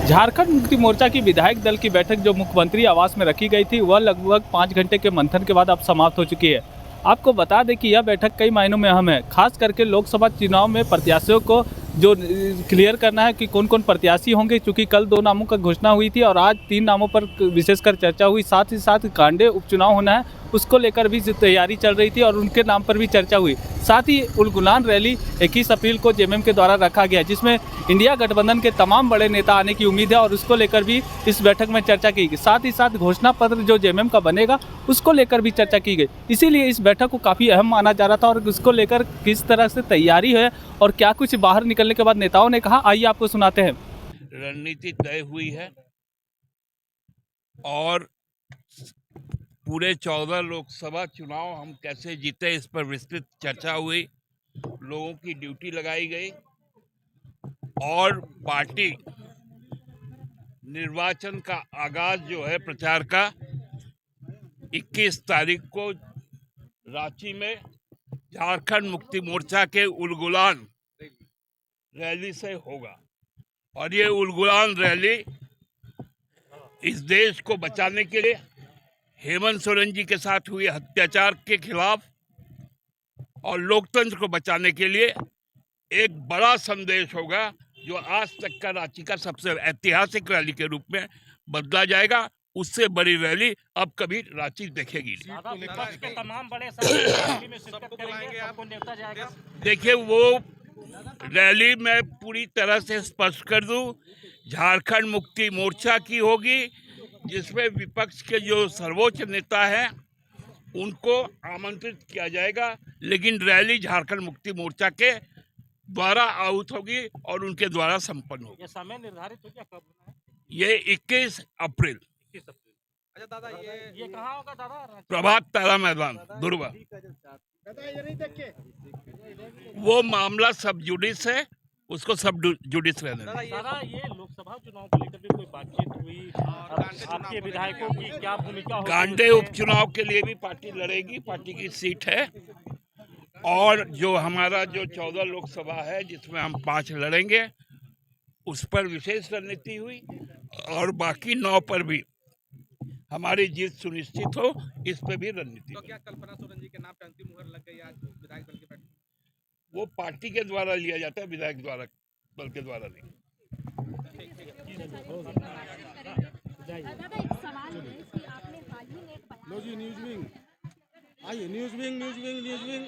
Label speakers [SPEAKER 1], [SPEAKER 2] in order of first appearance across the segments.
[SPEAKER 1] झारखंड मुक्ति मोर्चा की विधायक दल की बैठक जो मुख्यमंत्री आवास में रखी गई थी वह लगभग 5 घंटे के मंथन के बाद अब समाप्त हो चुकी है। आपको बता दें कि यह बैठक कई मायनों में अहम है, खास करके लोकसभा चुनाव में प्रत्याशियों को जो क्लियर करना है कि कौन कौन प्रत्याशी होंगे, क्योंकि कल 2 नामों का घोषणा हुई थी और आज 3 नामों पर विशेषकर चर्चा हुई। साथ ही साथ कांडे उपचुनाव होना है उसको लेकर भी तैयारी चल रही थी और उनके नाम पर भी चर्चा हुई। साथ ही उलगुलान रैली 21 अप्रैल को जेएमएम के द्वारा रखा गया, जिसमें इंडिया गठबंधन के तमाम बड़े नेता आने की उम्मीद है और उसको लेकर भी इस बैठक में चर्चा की गई। साथ ही साथ घोषणा पत्र जो जेएमएम का बनेगा उसको लेकर भी चर्चा की गई। इसीलिए इस बैठक को काफ़ी अहम माना जा रहा था और उसको लेकर किस तरह से तैयारी है और क्या कुछ बाहर निकलने के बाद नेताओं ने कहा, आइए आपको सुनाते हैं।
[SPEAKER 2] रणनीति तय हुई है और पूरे 14 लोकसभा चुनाव हम कैसे जीते इस पर विस्तृत चर्चा हुई। लोगों की ड्यूटी लगाई गई और पार्टी निर्वाचन का आगाज जो है प्रचार का 21 तारीख को रांची में झारखंड मुक्ति मोर्चा के उलगुलान रैली से होगा। और ये उलगुलान रैली इस देश को बचाने के लिए, हेमंत सोरेन जी के साथ हुए अत्याचार के खिलाफ और लोकतंत्र को बचाने के लिए एक बड़ा संदेश होगा, जो आज तक का रांची का सबसे ऐतिहासिक रैली के रूप में बदला जाएगा। उससे बड़ी रैली अब कभी रांची देखेगी नहीं। देखिए, वो रैली मैं पूरी तरह से स्पष्ट कर दूं, झारखंड मुक्ति मोर्चा की होगी, जिसमें विपक्ष के जो सर्वोच्च नेता हैं उनको आमंत्रित किया जाएगा, लेकिन रैली झारखंड मुक्ति मोर्चा के द्वारा आहूत होगी और उनके द्वारा संपन्न होगी।
[SPEAKER 3] ये समय निर्धारित हो गया कब होना है?
[SPEAKER 2] ये 21 अप्रैल।
[SPEAKER 3] अच्छा दादा, ये कहाँ होगा दादा?
[SPEAKER 2] प्रभात तारा मैदान, दुर्गा। वो मामला सब जुडिस है, उसको सब जुडिस रहने दें।
[SPEAKER 3] दादा, ये लोकसभा चुनाव को लेकर भी कोई बातचीत हुई? आपके विधायकों की क्या भूमिका होगी?
[SPEAKER 2] गांडे उपचुनाव के लिए भी पार्टी लड़ेगी, पार्टी की सीट है। और जो हमारा जो 14 लोकसभा है जिसमें हम 5 लड़ेंगे, उस पर विशेष रणनीति हुई और बाकी 9 पर भी हमारी जीत सुनिश्चित हो, इस पे भी रणनीति।
[SPEAKER 4] तो क्या कल्पना सोरेन जी के नाम पे अंतिम मुहर लग गई आज विधायक दल की बैठक?
[SPEAKER 2] वो पार्टी के द्वारा लिया जाता है, विधायक द्वारा, दल के द्वारा नहीं।
[SPEAKER 5] दादा, एक सवाल है कि आपने हाल ही में एक बयान
[SPEAKER 4] लो जी, न्यूज विंग आइए, न्यूज विंग।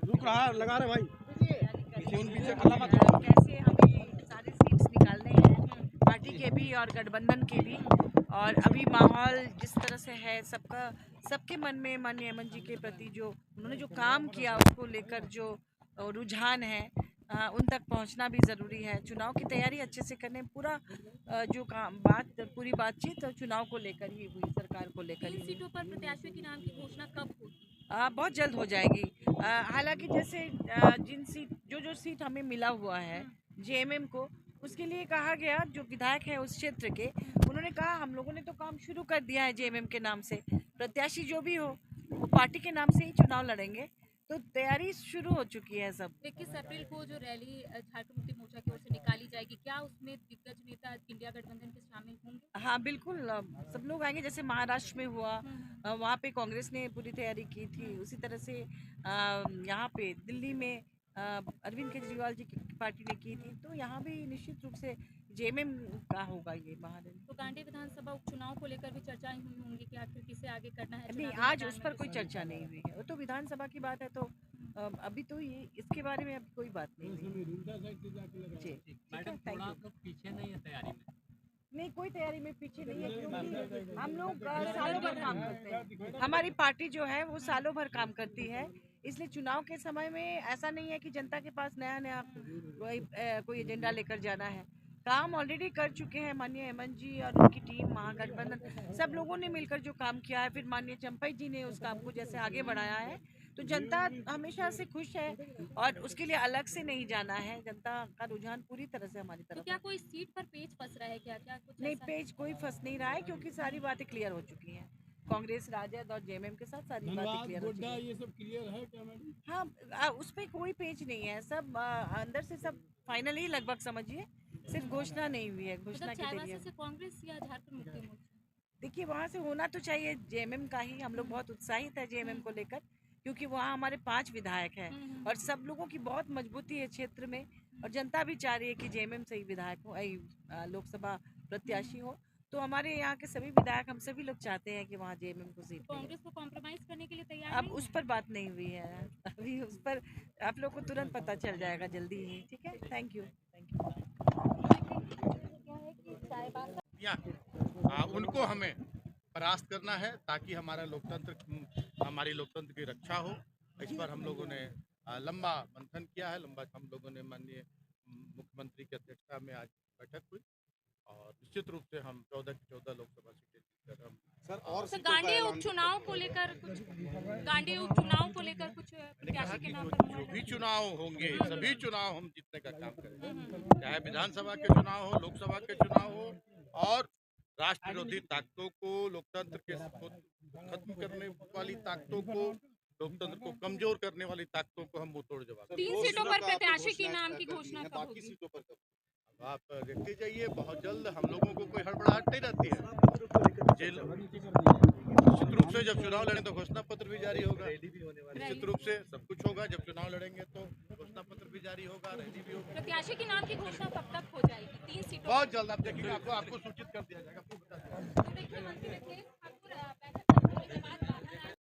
[SPEAKER 4] रुक रहा लगा रहे भाई, पीछे अल्लाह मत।
[SPEAKER 6] कैसे हमें सारे सीट्स निकालने हैं, पार्टी के भी और गठबंधन के भी। और अभी माहौल जिस तरह से है, सबके मन में माननीय हेमंत जी के प्रति जो उन्होंने जो काम किया उसको लेकर जो रुझान है, उन तक पहुंचना भी ज़रूरी है। चुनाव की तैयारी अच्छे से करने, पूरा जो काम पूरी बातचीत चुनाव को लेकर ही हुई, सरकार को लेकर ही।
[SPEAKER 5] सीटों पर प्रत्याशियों के नाम की घोषणा कब होगी?
[SPEAKER 6] बहुत जल्द हो जाएगी। हालांकि जैसे जो सीट हमें मिला हुआ है जेएमएम को, उसके लिए कहा गया, जो विधायक है उस क्षेत्र के, उन्होंने कहा हम लोगों ने तो काम शुरू कर दिया है जेएमएम के नाम से, प्रत्याशी जो भी हो वो पार्टी के नाम से ही चुनाव लड़ेंगे, तो तैयारी शुरू हो चुकी है सब।
[SPEAKER 5] 21 अप्रैल को जो रैली झारखंड मुक्ति मोर्चा की ओर से निकाली जाएगी, क्या उसमें दिग्गज नेता इंडिया गठबंधन के शामिल होंगे?
[SPEAKER 6] हाँ बिल्कुल, सब लोग आएंगे। जैसे महाराष्ट्र में हुआ, वहाँ पे कांग्रेस ने पूरी तैयारी की थी, उसी तरह से यहाँ पे दिल्ली में अरविंद केजरीवाल जी की पार्टी ने की थी, तो यहाँ भी निश्चित रूप से जेएमएम का होगा ये महारैली।
[SPEAKER 5] तो गांधी विधानसभा उपचुनाव को लेकर भी चर्चाएं हुई होंगी कि आखिर किसे आगे करना है?
[SPEAKER 6] नहीं, आज उस पर कोई चर्चा नहीं हुई है, वो तो विधानसभा की बात है, तो अभी तो ये इसके बारे में अब कोई बात नहीं हुई जी।
[SPEAKER 3] पीछे नहीं है तैयारी में?
[SPEAKER 6] नहीं, कोई तैयारी में पीछे नहीं है, क्योंकि हम लोग सालों भर काम करते हैं। हमारी पार्टी जो है वो सालों भर काम करती है, इसलिए चुनाव के समय में ऐसा नहीं है कि जनता के पास नया कोई एजेंडा लेकर जाना है। काम ऑलरेडी कर चुके हैं माननीय हेमंत जी और उनकी टीम, महागठबंधन सब लोगों ने मिलकर जो काम किया है, फिर माननीय चंपई जी ने उस काम को जैसे आगे बढ़ाया है, तो जनता हमेशा से खुश है और उसके लिए अलग से नहीं जाना है। जनता का रुझान पूरी तरह से हमारी
[SPEAKER 5] तो
[SPEAKER 6] तरफ
[SPEAKER 5] क्या
[SPEAKER 6] है।
[SPEAKER 5] कोई सीट पर पेच फंस रहा है क्या क्या कुछ
[SPEAKER 6] नहीं,
[SPEAKER 5] ऐसा?
[SPEAKER 6] पेज कोई फंस नहीं रहा है क्योंकि सारी बातें क्लियर हो चुकी हैं। कांग्रेस, राजद और जेएमएम के साथ सारी बातें
[SPEAKER 4] धनबाद
[SPEAKER 6] क्लियर हो चुकी
[SPEAKER 4] गोड्डा
[SPEAKER 6] हैं।
[SPEAKER 4] ये सब क्लियर है क्या मैडम?
[SPEAKER 6] हाँ, उस पर कोई पेज नहीं है, सब अंदर से सब फाइनल ही लगभग समझिए, सिर्फ घोषणा नहीं हुई है, घोषणा
[SPEAKER 5] मतलब
[SPEAKER 6] की देरी
[SPEAKER 5] चाईबासा
[SPEAKER 6] है।
[SPEAKER 5] से कांग्रेस या झारखंड मुक्ति मोर्चा?
[SPEAKER 6] देखिए वहाँ से होना तो चाहिए जेएमएम का ही, हम लोग बहुत उत्साहित है जेएमएम को लेकर क्योंकि वहाँ हमारे 5 विधायक हैं और सब लोगों की बहुत मजबूती है क्षेत्र में और जनता भी चाह रही है कि जेएमएम से ही विधायक हो, लोकसभा प्रत्याशी हो। तो हमारे यहाँ के सभी विधायक, हम सभी लोग चाहते हैं कि वहाँ जेएमएम को सीट मिले।
[SPEAKER 5] कांग्रेस को कॉम्प्रोमाइज करने के लिए तैयार
[SPEAKER 6] अब
[SPEAKER 5] नहीं
[SPEAKER 6] उस पर बात नहीं हुई है, अभी उस पर आप लोग को तुरंत पता चल जाएगा जल्दी ही। ठीक है, थैंक यू।
[SPEAKER 7] उनको हमें परास्त करना है ताकि हमारी लोकतंत्र की रक्षा हो। इस पर हम लोगों ने लंबा मंथन किया है। हम लोगों ने माननीय मुख्यमंत्री की अध्यक्षता में आज बैठक हुई और निश्चित रूप से हम 14 की 14 लोकसभा सीटें जीतकर हम
[SPEAKER 8] सर और
[SPEAKER 5] तो गांधी उपचुनाव को लेकर कुछ प्रत्याशी के नाम पर
[SPEAKER 7] जो भी चुनाव होंगे सभी चुनाव हम जीतने का काम करेंगे, चाहे विधानसभा के चुनाव हो, लोकसभा के चुनाव हो और राष्ट्र विरोधी ताकतों को, लोकतंत्र के खत्म करने वाली ताकतों को, लोकतंत्र को कमजोर करने वाली ताकतों को हम मुंहतोड़ जवाब देंगे।
[SPEAKER 5] 3 सीटों पर प्रत्याशी के नाम की घोषणा कब
[SPEAKER 8] बाकी
[SPEAKER 5] होगी?
[SPEAKER 8] सीटों पर कब?
[SPEAKER 7] अब आप देखते जाइए, बहुत जल्द हम लोगों को कोई हड़बड़ाहट नहीं रहती है। निश्चित रूप से जब चुनाव लड़ेंगे तो घोषणा पत्र भी जारी होगा, निश्चित रूप से सब कुछ होगा। जब चुनाव लड़ेंगे तो घोषणा पत्र भी जारी होगा, रैली भी होगी।
[SPEAKER 5] प्रत्याशी के नाम की घोषणा कब तक हो जाएगी? 3 सीटों
[SPEAKER 7] बहुत जल्द आप देखिएगा, आपको सूचित कर दिया जाएगा।